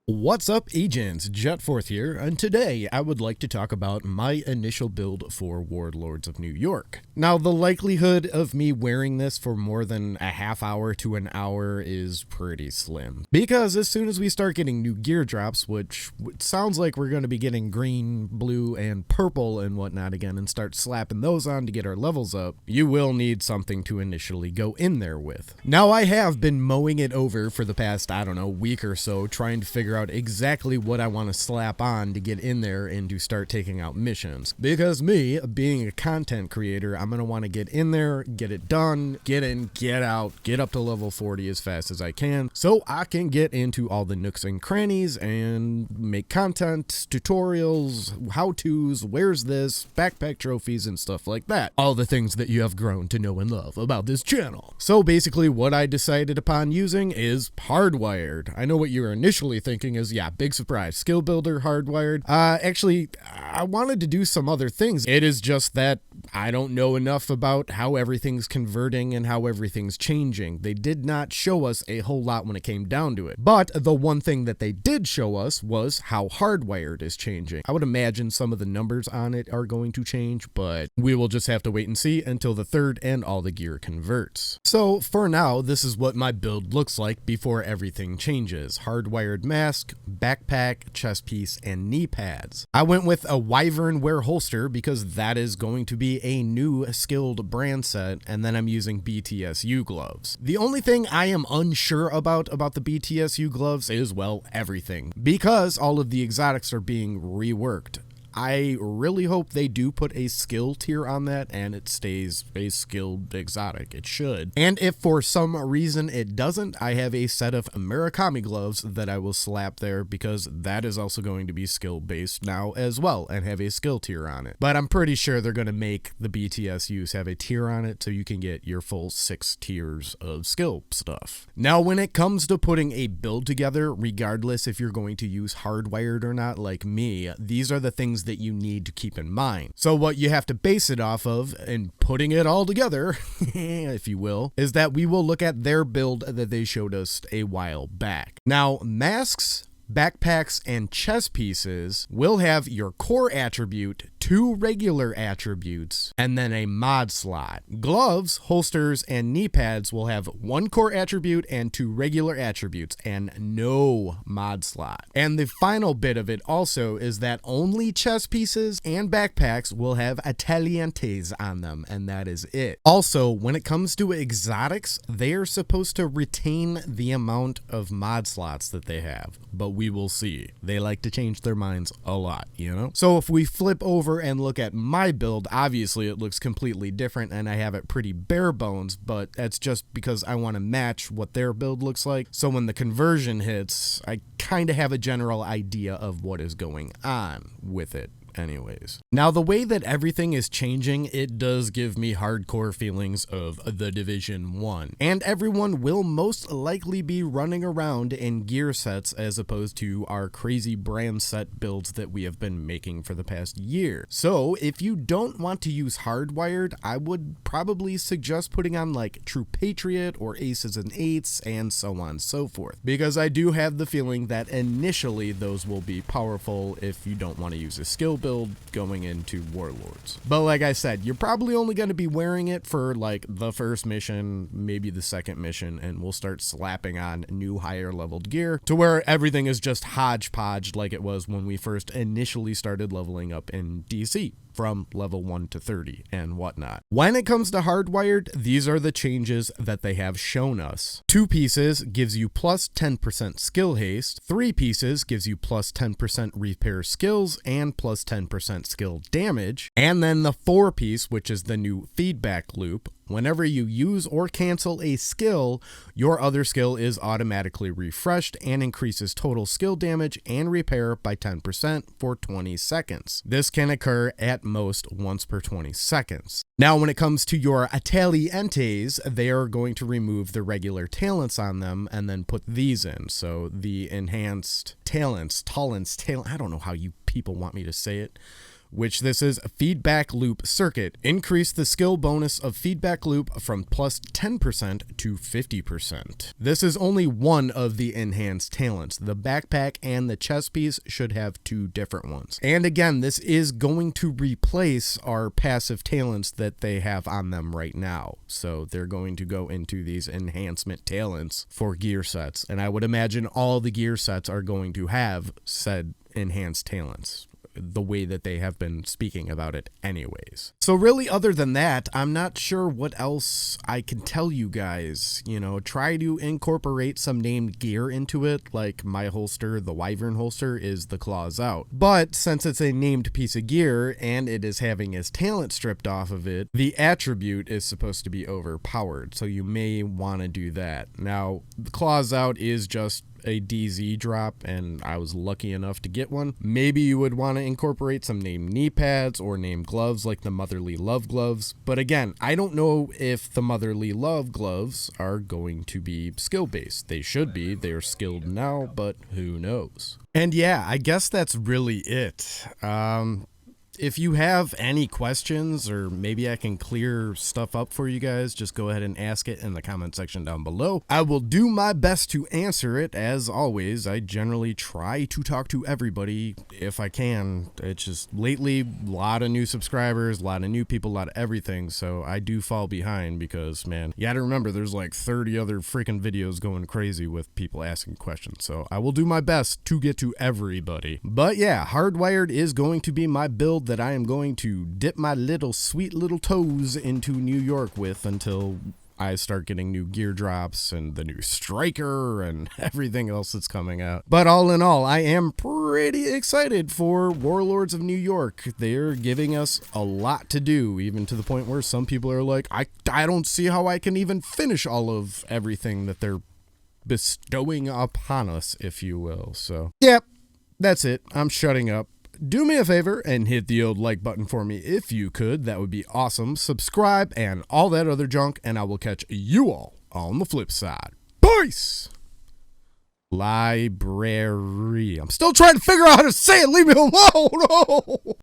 What's up, agents? Jetforth here, and today I would like to talk about my initial build for Warlords of New York. Now, the likelihood of me wearing this for more than a half hour to an hour is pretty slim, because as soon as we start getting new gear drops, which sounds like we're going to be getting green, blue, and purple and whatnot again, and start slapping those on to get our levels up, you will need something to initially go in there with. Now, I have been mowing it over for the past, week or so, trying to figure out exactly what I want to slap on to get in there and to start taking out missions. Because me, being a content creator, I'm going to want to get in there, get it done, get in, get out, get up to level 40 as fast as I can, so I can get into all the nooks and crannies and make content, tutorials, how-tos, where's this, backpack trophies, and stuff like that. All the things that you have grown to know and love about this channel. So basically what I decided upon using is Hardwired. I know what you were initially thinking is, yeah, big surprise, skill builder, Hardwired. Actually, I wanted to do some other things. It is just that I don't know enough about how everything's converting and how everything's changing. They did not show us a whole lot when it came down to it. But the one thing that they did show us was how Hardwired is changing. I would imagine some of the numbers on it are going to change, but we will just have to wait and see until the third and all the gear converts. So for now, this is what my build looks like before everything changes. Hardwired mask, backpack, chest piece, and knee pads. I went with a Wyvern wear holster because that is going to be a new skilled brand set, and then I'm using BTSU gloves. The only thing I am unsure about the BTSU gloves is, well, everything, because all of the exotics are being reworked. I really hope they do put a skill tier on that and it stays a skilled exotic. It should. And if for some reason it doesn't, I have a set of Murakami gloves that I will slap there because that is also going to be skill based now as well and have a skill tier on it. But I'm pretty sure they're going to make the BTSUs have a tier on it so you can get your full 6 tiers of skill stuff. Now, when it comes to putting a build together, regardless if you're going to use Hardwired or not like me, these are the things that you need to keep in mind. So what you have to base it off of, and putting it all together, if you will, is that we will look at their build that they showed us a while back. Now, masks, backpacks, and chest pieces will have your core attribute, 2 regular attributes, and then a mod slot. Gloves, holsters, and knee pads will have 1 core attribute and 2 regular attributes, and no mod slot. And the final bit of it also is that only chest pieces and backpacks will have atelientes on them, and that is it. Also, when it comes to exotics, they are supposed to retain the amount of mod slots that they have, but we will see. They like to change their minds a lot, you know? So if we flip over and look at my build, obviously it looks completely different and I have it pretty bare bones, but that's just because I want to match what their build looks like. So when the conversion hits, I kind of have a general idea of what is going on with it. Anyways, now the way that everything is changing, it does give me hardcore feelings of The Division 1, and everyone will most likely be running around in gear sets as opposed to our crazy brand set builds that we have been making for the past year. So if you don't want to use Hardwired, I would probably suggest putting on like True Patriot or Aces and Eights and so on and so forth, because I do have the feeling that initially those will be powerful if you don't want to use a skill build going into Warlords. But like I said, you're probably only going to be wearing it for like the first mission, maybe the second mission, and we'll start slapping on new higher leveled gear to where everything is just hodgepodge like it was when we first initially started leveling up in DC. From level 1 to 30 and whatnot. When it comes to Hardwired, these are the changes that they have shown us. 2 pieces gives you plus 10% skill haste, 3 pieces gives you plus 10% repair skills and plus 10% skill damage, and then the 4 piece, which is the new feedback loop. Whenever you use or cancel a skill, your other skill is automatically refreshed and increases total skill damage and repair by 10% for 20 seconds. This can occur at most once per 20 seconds. Now, when it comes to your atelientes, they are going to remove the regular talents on them and then put these in. So the enhanced talents, I don't know how you people want me to say it. which this is a feedback loop circuit. Increase the skill bonus of feedback loop from plus 10% to 50%. This is only one of the enhanced talents. The backpack and the chest piece should have two different ones. And again, this is going to replace our passive talents that they have on them right now. So they're going to go into these enhancement talents for gear sets. And I would imagine all the gear sets are going to have said enhanced talents, the way that they have been speaking about it anyways. So really, other than that, I'm not sure what else I can tell you guys. You know, try to incorporate some named gear into it, like my holster, the Wyvern holster, is the Claws Out. But since it's a named piece of gear and it is having its talent stripped off of it, the attribute is supposed to be overpowered, so you may want to do that. Now, the Claws Out is just a DZ drop, and I was lucky enough to get one. Maybe you would want to incorporate some named knee pads or named gloves like the Motherly Love gloves, but again, I don't know if the Motherly Love gloves are going to be skill based. They should be, they're skilled now, but who knows. And yeah, I guess that's really it. If you have any questions, or maybe I can clear stuff up for you guys, just go ahead and ask it in the comment section down below. I will do my best to answer it. As always, I generally try to talk to everybody if I can. It's just lately, a lot of new subscribers, a lot of new people, a lot of everything, so I do fall behind because, man, you gotta remember there's like 30 other freaking videos going crazy with people asking questions, so I will do my best to get to everybody. But yeah, Hardwired is going to be my build that I am going to dip my little sweet little toes into New York with until I start getting new gear drops and the new striker and everything else that's coming out. But all in all, I am pretty excited for Warlords of New York. They're giving us a lot to do, even to the point where some people are like, I don't see how I can even finish all of everything that they're bestowing upon us, if you will. So, yep, that's it. I'm shutting up. Do me a favor and hit the old like button for me if you could. That would be awesome. Subscribe and all that other junk, and I will catch you all on the flip side. Peace! Library. I'm still trying to figure out how to say it. Leave me alone. No.